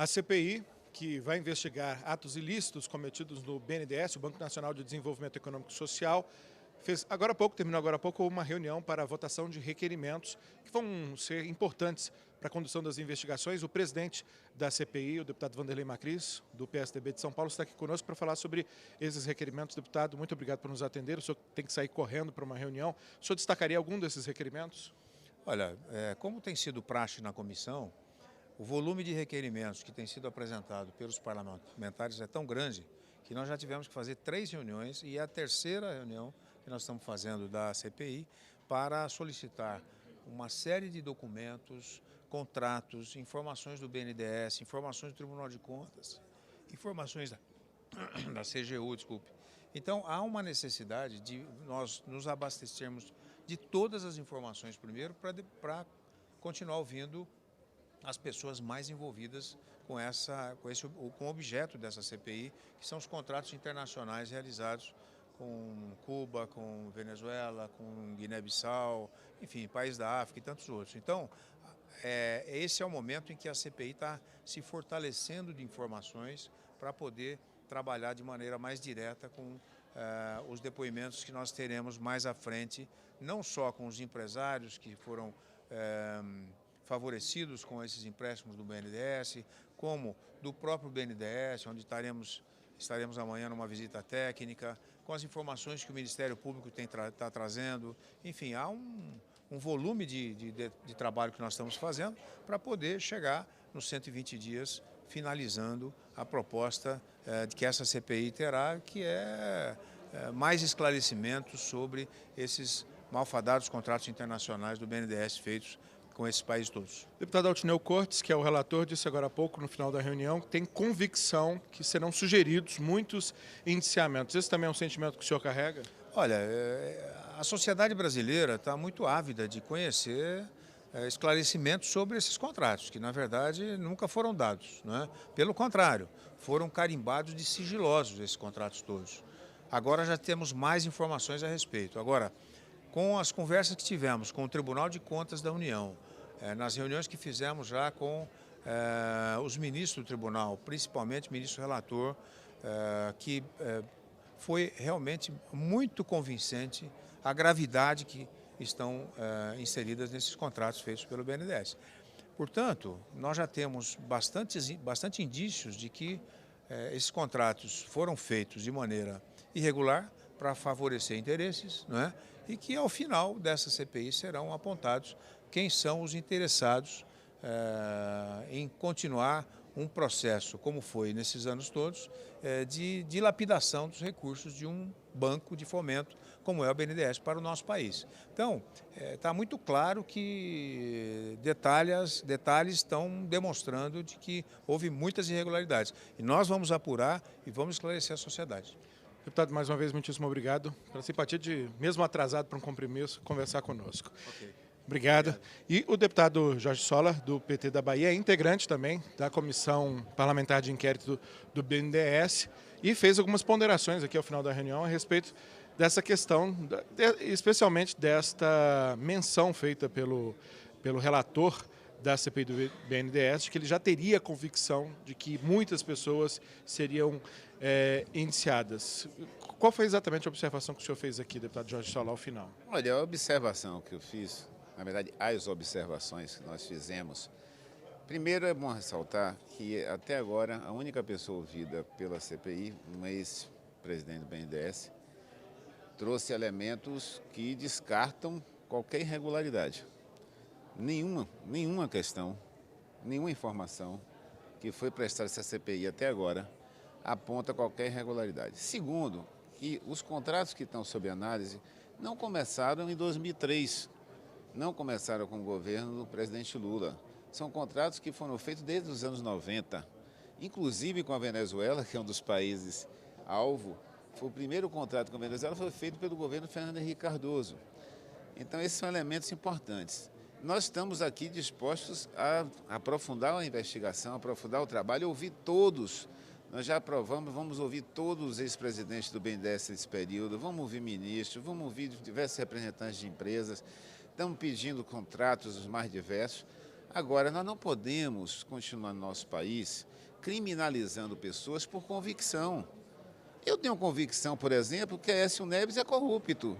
A CPI, que vai investigar atos ilícitos cometidos no BNDES, o Banco Nacional de Desenvolvimento Econômico e Social, terminou agora há pouco, uma reunião para a votação de requerimentos que vão ser importantes para a condução das investigações. O presidente da CPI, o deputado Wanderley Macris, do PSDB de São Paulo, está aqui conosco para falar sobre esses requerimentos. Deputado, muito obrigado por nos atender. O senhor tem que sair correndo para uma reunião. O senhor destacaria algum desses requerimentos? Olha, como tem sido praxe na comissão, o volume de requerimentos que tem sido apresentado pelos parlamentares é tão grande que nós já tivemos que fazer 3 reuniões e é a terceira reunião que nós estamos fazendo da CPI para solicitar uma série de documentos, contratos, informações do BNDES, informações do Tribunal de Contas, informações da CGU, desculpe. Então, há uma necessidade de nós nos abastecermos de todas as informações primeiro para continuar ouvindo as pessoas mais envolvidas com o objeto dessa CPI, que são os contratos internacionais realizados com Cuba, com Venezuela, com Guiné-Bissau, enfim, país da África e tantos outros. Então, esse é o momento em que a CPI está se fortalecendo de informações para poder trabalhar de maneira mais direta com os depoimentos que nós teremos mais à frente, não só com os empresários que foram favorecidos com esses empréstimos do BNDES, como do próprio BNDES, onde estaremos amanhã numa visita técnica, com as informações que o Ministério Público está trazendo. Enfim, há um volume de trabalho que nós estamos fazendo para poder chegar nos 120 dias, finalizando a proposta de que essa CPI terá, que é mais esclarecimentos sobre esses malfadados contratos internacionais do BNDES feitos com esses países todos. Deputado Altineu Cortes, que é o relator, disse agora há pouco, no final da reunião, que tem convicção que serão sugeridos muitos indiciamentos. Esse também é um sentimento que o senhor carrega? Olha, a sociedade brasileira está muito ávida de conhecer esclarecimentos sobre esses contratos, que na verdade nunca foram dados, não é? Pelo contrário, foram carimbados de sigilosos esses contratos todos. Agora já temos mais informações a respeito. Agora, com as conversas que tivemos com o Tribunal de Contas da União, nas reuniões que fizemos já com os ministros do tribunal, principalmente o ministro relator, que foi realmente muito convincente a gravidade que estão inseridas nesses contratos feitos pelo BNDES. Portanto, nós já temos bastante indícios de que esses contratos foram feitos de maneira irregular para favorecer interesses, não é? E que ao final dessa CPI serão apontados quem são os interessados em continuar um processo, como foi nesses anos todos, de dilapidação dos recursos de um banco de fomento, como é o BNDES para o nosso país. Então, está muito claro que detalhes estão demonstrando de que houve muitas irregularidades. E nós vamos apurar e vamos esclarecer a sociedade. Deputado, mais uma vez, muitíssimo obrigado pela simpatia de, mesmo atrasado para um compromisso, conversar conosco. Okay. Obrigado. E o deputado Jorge Sola, do PT da Bahia, é integrante também da Comissão Parlamentar de Inquérito do BNDES e fez algumas ponderações aqui ao final da reunião a respeito dessa questão, especialmente desta menção feita pelo relator da CPI do BNDES, de que ele já teria convicção de que muitas pessoas seriam indiciadas. Qual foi exatamente a observação que o senhor fez aqui, deputado Jorge Sola, ao final? Olha, a observação que eu fiz, na verdade, as observações que nós fizemos, primeiro é bom ressaltar que até agora a única pessoa ouvida pela CPI, um ex-presidente do BNDES, trouxe elementos que descartam qualquer irregularidade. Nenhuma questão, nenhuma informação que foi prestada essa CPI até agora aponta qualquer irregularidade. Segundo, que os contratos que estão sob análise não começaram em 2003, não começaram com o governo do presidente Lula. São contratos que foram feitos desde os anos 90, inclusive com a Venezuela, que é um dos países alvo. Foi o primeiro contrato com a Venezuela, foi feito pelo governo Fernando Henrique Cardoso. Então, esses são elementos importantes. Nós estamos aqui dispostos a aprofundar a investigação, aprofundar o trabalho, ouvir todos. Nós já aprovamos, vamos ouvir todos os ex-presidentes do BNDES nesse período, vamos ouvir ministros, vamos ouvir diversos representantes de empresas, estamos pedindo contratos os mais diversos. Agora, nós não podemos continuar no nosso país criminalizando pessoas por convicção. Eu tenho convicção, por exemplo, que Aécio Neves é corrupto,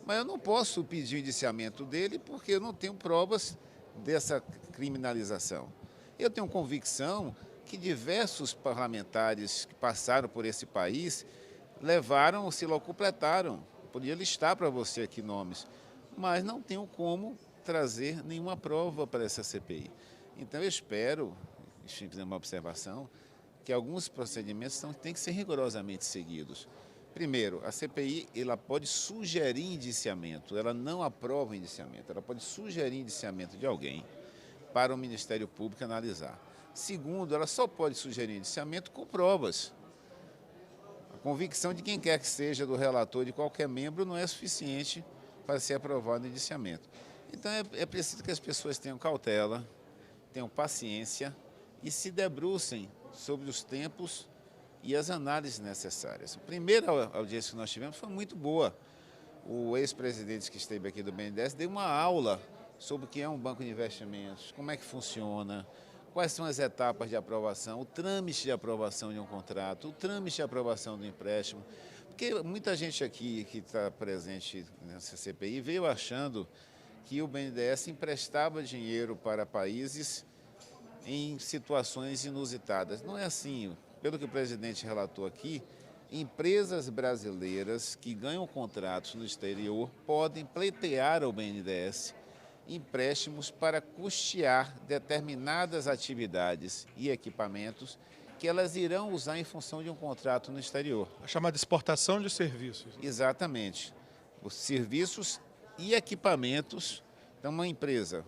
mas eu não posso pedir o indiciamento dele porque eu não tenho provas dessa criminalização. Eu tenho convicção que diversos parlamentares que passaram por esse país levaram ou se locupletaram. Podia listar para você aqui nomes, mas não tenho como trazer nenhuma prova para essa CPI. Então eu espero, fazer uma observação, que alguns procedimentos têm que ser rigorosamente seguidos. Primeiro, a CPI ela pode sugerir indiciamento, ela não aprova o indiciamento, ela pode sugerir indiciamento de alguém para o Ministério Público analisar. Segundo, ela só pode sugerir indiciamento com provas. A convicção de quem quer que seja, do relator, de qualquer membro, não é suficiente para ser aprovado o indiciamento. Então é preciso que as pessoas tenham cautela, tenham paciência e se debrucem sobre os tempos e as análises necessárias. A primeira audiência que nós tivemos foi muito boa. O ex-presidente que esteve aqui do BNDES deu uma aula sobre o que é um banco de investimentos, como é que funciona, quais são as etapas de aprovação, o trâmite de aprovação de um contrato, o trâmite de aprovação do empréstimo. Porque muita gente aqui que está presente nessa CPI veio achando que o BNDES emprestava dinheiro para países em situações inusitadas. Não é assim. Pelo que o presidente relatou aqui, empresas brasileiras que ganham contratos no exterior podem pleitear ao BNDES empréstimos para custear determinadas atividades e equipamentos que elas irão usar em função de um contrato no exterior. A chamada exportação de serviços. Exatamente. Os serviços e equipamentos. Então, uma empresa,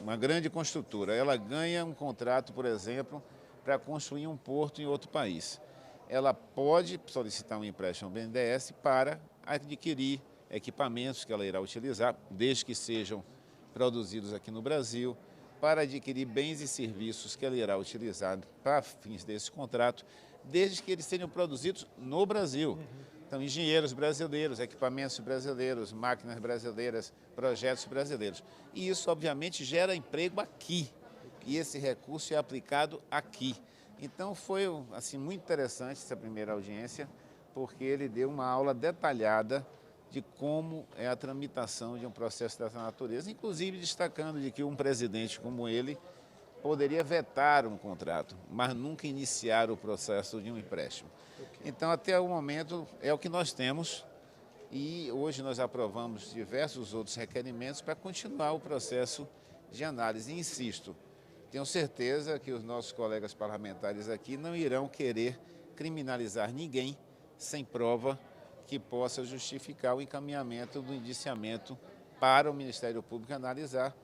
uma grande construtora, ela ganha um contrato, por exemplo, para construir um porto em outro país. Ela pode solicitar um empréstimo ao BNDES para adquirir equipamentos que ela irá utilizar, desde que sejam produzidos aqui no Brasil, para adquirir bens e serviços que ela irá utilizar para fins desse contrato, desde que eles sejam produzidos no Brasil. Então, engenheiros brasileiros, equipamentos brasileiros, máquinas brasileiras, projetos brasileiros. E isso, obviamente, gera emprego aqui. E esse recurso é aplicado aqui. Então, foi assim, muito interessante essa primeira audiência, porque ele deu uma aula detalhada de como é a tramitação de um processo dessa natureza, inclusive destacando de que um presidente como ele poderia vetar um contrato, mas nunca iniciar o processo de um empréstimo. Então, até o momento, é o que nós temos e hoje nós aprovamos diversos outros requerimentos para continuar o processo de análise. E insisto, tenho certeza que os nossos colegas parlamentares aqui não irão querer criminalizar ninguém sem prova que possa justificar o encaminhamento do indiciamento para o Ministério Público analisar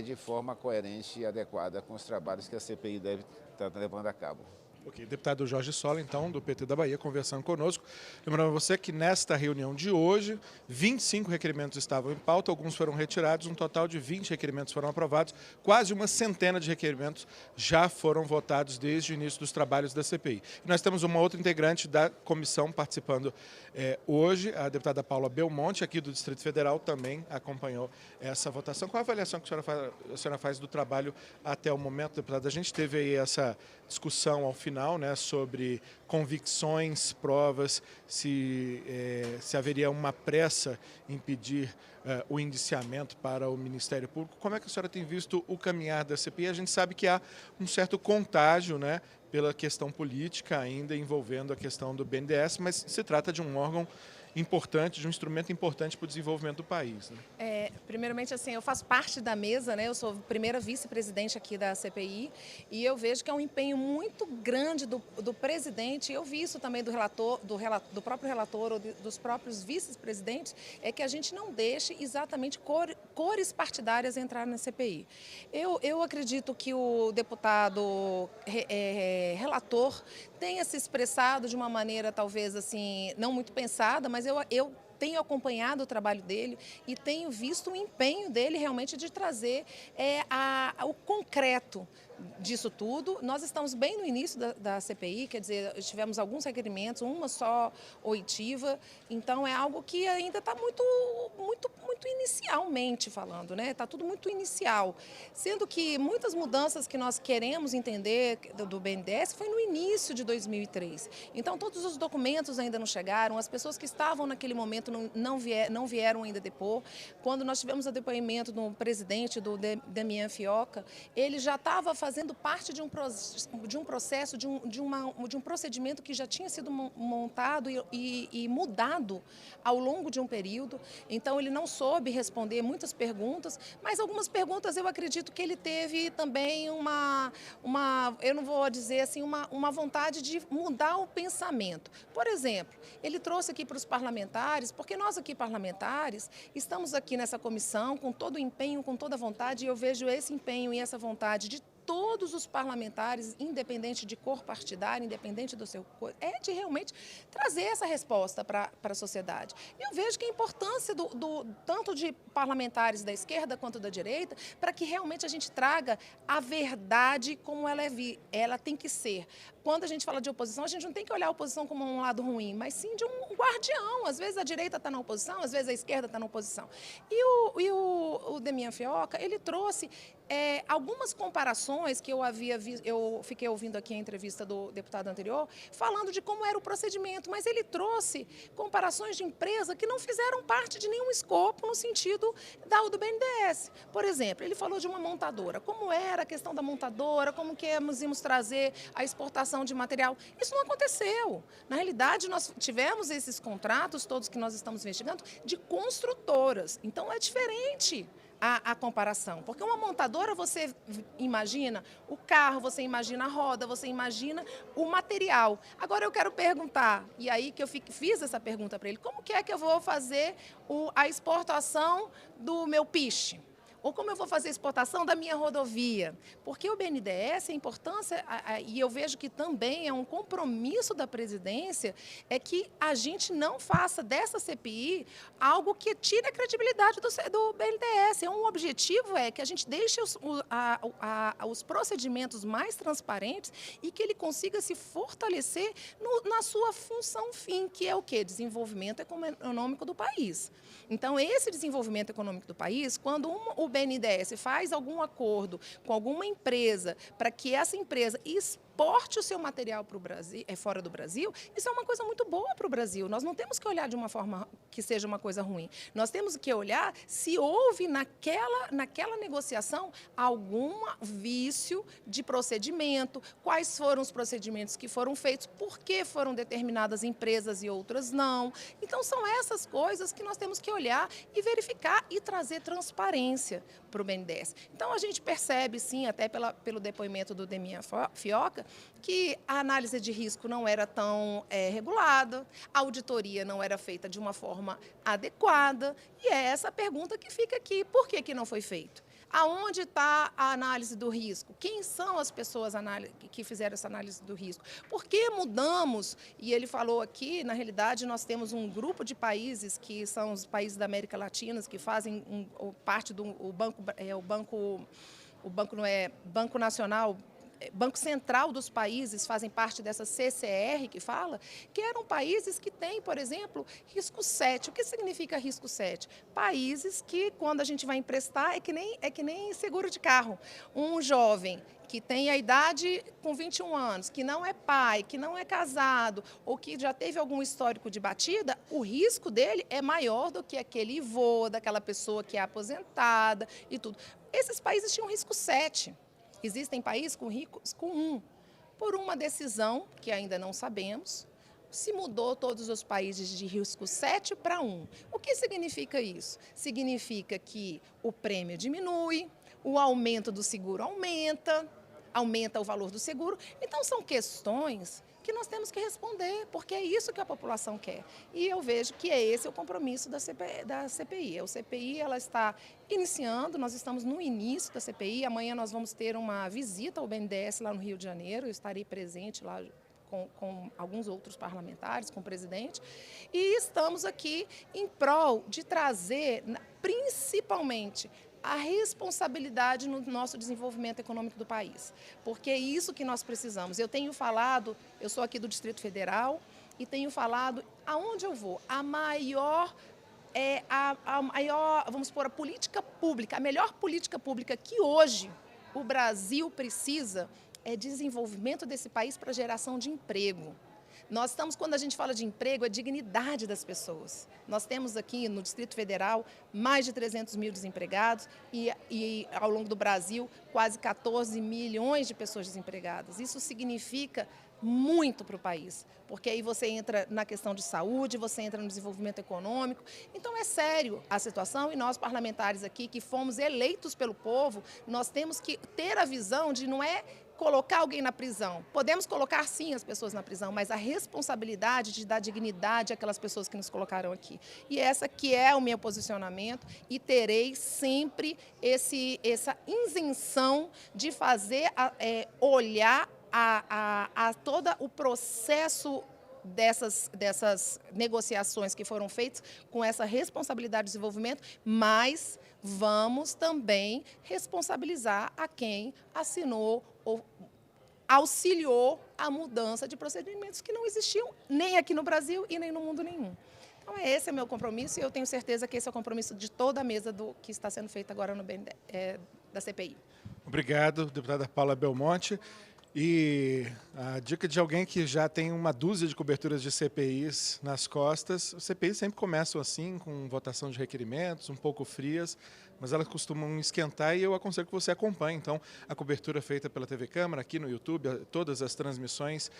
de forma coerente e adequada com os trabalhos que a CPI deve estar levando a cabo. Ok, deputado Jorge Sola, então, do PT da Bahia, conversando conosco. Lembrando a você que nesta reunião de hoje, 25 requerimentos estavam em pauta, alguns foram retirados, um total de 20 requerimentos foram aprovados, quase uma centena de requerimentos já foram votados desde o início dos trabalhos da CPI. E nós temos uma outra integrante da comissão participando hoje, a deputada Paula Belmonte, aqui do Distrito Federal, também acompanhou essa votação. Qual a avaliação que a senhora faz do trabalho até o momento, deputada? A gente teve aí essa discussão ao final, né, sobre convicções, provas, se haveria uma pressa em pedir o indiciamento para o Ministério Público. Como é que a senhora tem visto o caminhar da CPI? A gente sabe que há um certo contágio, né, pela questão política ainda envolvendo a questão do BNDES, mas se trata de um órgão importante, de um instrumento importante para o desenvolvimento do país, né? Primeiramente, assim, eu faço parte da mesa, né? Eu sou a primeira vice-presidente aqui da CPI e eu vejo que é um empenho muito grande do presidente. Eu vi isso também do próprio relator ou dos próprios vice-presidentes, é que a gente não deixe exatamente cores partidárias entrar na CPI. Eu acredito que o deputado relator tenha se expressado de uma maneira talvez assim não muito pensada, mas eu tenho acompanhado o trabalho dele e tenho visto o empenho dele realmente de trazer o concreto disso tudo. Nós estamos bem no início da CPI, quer dizer, tivemos alguns requerimentos, uma só oitiva, então é algo que ainda está muito inicialmente falando, né? Está tudo muito inicial, sendo que muitas mudanças que nós queremos entender do BNDES foi no início de 2003. Então, todos os documentos ainda não chegaram, as pessoas que estavam naquele momento não vieram ainda depor. Quando nós tivemos o depoimento do presidente, do Damian Fioca, ele já estava fazendo parte de um processo, de um procedimento que já tinha sido montado e mudado ao longo de um período. Então, ele não soube responder muitas perguntas, mas algumas perguntas eu acredito que ele teve também eu não vou dizer assim, uma vontade de mudar o pensamento. Por exemplo, ele trouxe aqui para os parlamentares, porque nós aqui parlamentares estamos aqui nessa comissão com todo o empenho, com toda a vontade, e eu vejo esse empenho e essa vontade de todos os parlamentares, independente de cor partidária, independente do seu cor, é de realmente trazer essa resposta para a sociedade. Eu vejo que a importância tanto de parlamentares da esquerda quanto da direita, para que realmente a gente traga a verdade como ela tem que ser. Quando a gente fala de oposição, a gente não tem que olhar a oposição como um lado ruim, mas sim de um guardião. Às vezes a direita está na oposição, às vezes a esquerda está na oposição. E o Damian Fioca, ele trouxe algumas comparações que eu fiquei ouvindo aqui a entrevista do deputado anterior, falando de como era o procedimento, mas ele trouxe comparações de empresa que não fizeram parte de nenhum escopo no sentido do BNDES. Por exemplo, ele falou de uma montadora, como era a questão da montadora, como que íamos trazer a exportação de material. Isso não aconteceu. Na realidade, nós tivemos esses contratos, todos que nós estamos investigando, de construtoras. Então, é diferente a comparação, porque uma montadora você imagina o carro, você imagina a roda, você imagina o material. Agora eu quero perguntar, e aí que eu fiz essa pergunta para ele, como que é que eu vou fazer a exportação do meu piche? Ou como eu vou fazer a exportação da minha rodovia? Porque o BNDES, a importância, e eu vejo que também é um compromisso da presidência, é que a gente não faça dessa CPI algo que tire a credibilidade do BNDES. Um objetivo é que a gente deixe os procedimentos mais transparentes e que ele consiga se fortalecer na sua função fim, que é o quê? Desenvolvimento econômico do país. Então, esse desenvolvimento econômico do país, quando o BNDES faz algum acordo com alguma empresa para que essa empresa exporte o seu material para o Brasil, fora do Brasil, isso é uma coisa muito boa para o Brasil. Nós não temos que olhar de uma forma que seja uma coisa ruim. Nós temos que olhar se houve naquela negociação algum vício de procedimento, quais foram os procedimentos que foram feitos, por que foram determinadas empresas e outras não. Então, são essas coisas que nós temos que olhar e verificar e trazer transparência para o BNDES. Então, a gente percebe, sim, até pelo depoimento do Damian Fioca, que a análise de risco não era tão regulada, a auditoria não era feita de uma forma adequada, e é essa pergunta que fica aqui. Por que não foi feito? Aonde está a análise do risco? Quem são as pessoas que fizeram essa análise do risco? Por que mudamos? E ele falou aqui, na realidade, nós temos um grupo de países que são os países da América Latina, que fazem parte do Banco Nacional, Banco Central dos países, fazem parte dessa CCR que fala, que eram países que têm, por exemplo, risco 7. O que significa risco 7? Países que, quando a gente vai emprestar, é que nem seguro de carro. Um jovem que tem a idade com 21 anos, que não é pai, que não é casado, ou que já teve algum histórico de batida, o risco dele é maior do que aquele avô, daquela pessoa que é aposentada e tudo. Esses países tinham risco 7. Existem países com risco 1. Por uma decisão, que ainda não sabemos, se mudou todos os países de risco 7 para 1. O que significa isso? Significa que o prêmio diminui, o aumento do seguro aumenta o valor do seguro. Então, são questões que nós temos que responder, porque é isso que a população quer. E eu vejo que esse é o compromisso da CPI. A CPI ela está iniciando, nós estamos no início da CPI, amanhã nós vamos ter uma visita ao BNDES lá no Rio de Janeiro, eu estarei presente lá com alguns outros parlamentares, com o presidente, e estamos aqui em prol de trazer, principalmente, a responsabilidade no nosso desenvolvimento econômico do país, porque é isso que nós precisamos. Eu tenho falado, eu sou aqui do Distrito Federal e tenho falado, aonde eu vou, a maior, vamos supor, a política pública, a melhor política pública que hoje o Brasil precisa é desenvolvimento desse país para geração de emprego. Nós estamos, quando a gente fala de emprego, é dignidade das pessoas. Nós temos aqui no Distrito Federal mais de 300 mil desempregados e ao longo do Brasil quase 14 milhões de pessoas desempregadas. Isso significa muito para o país, porque aí você entra na questão de saúde, você entra no desenvolvimento econômico. Então é sério a situação e nós parlamentares aqui que fomos eleitos pelo povo, nós temos que ter a visão de não é colocar alguém na prisão. Podemos colocar, sim, as pessoas na prisão, mas a responsabilidade de dar dignidade àquelas pessoas que nos colocaram aqui. E essa que é o meu posicionamento e terei sempre essa isenção de fazer, olhar a todo o processo dessas negociações que foram feitas com essa responsabilidade de desenvolvimento, mas vamos também responsabilizar a quem assinou ou auxiliou a mudança de procedimentos que não existiam nem aqui no Brasil e nem no mundo nenhum. Então, esse é o meu compromisso e eu tenho certeza que esse é o compromisso de toda a mesa que está sendo feita agora no da CPI. Obrigado, deputada Paula Belmonte. E a dica de alguém que já tem uma dúzia de coberturas de CPIs nas costas, as CPIs sempre começam assim, com votação de requerimentos, um pouco frias, mas elas costumam esquentar e eu aconselho que você acompanhe. Então, a cobertura feita pela TV Câmara, aqui no YouTube, todas as transmissões,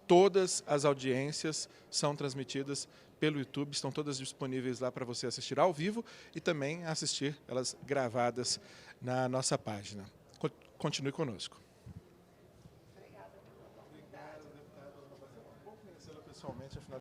todas as audiências são transmitidas pelo YouTube, estão todas disponíveis lá para você assistir ao vivo e também assistir elas gravadas na nossa página. Continue conosco. Pessoalmente, afinal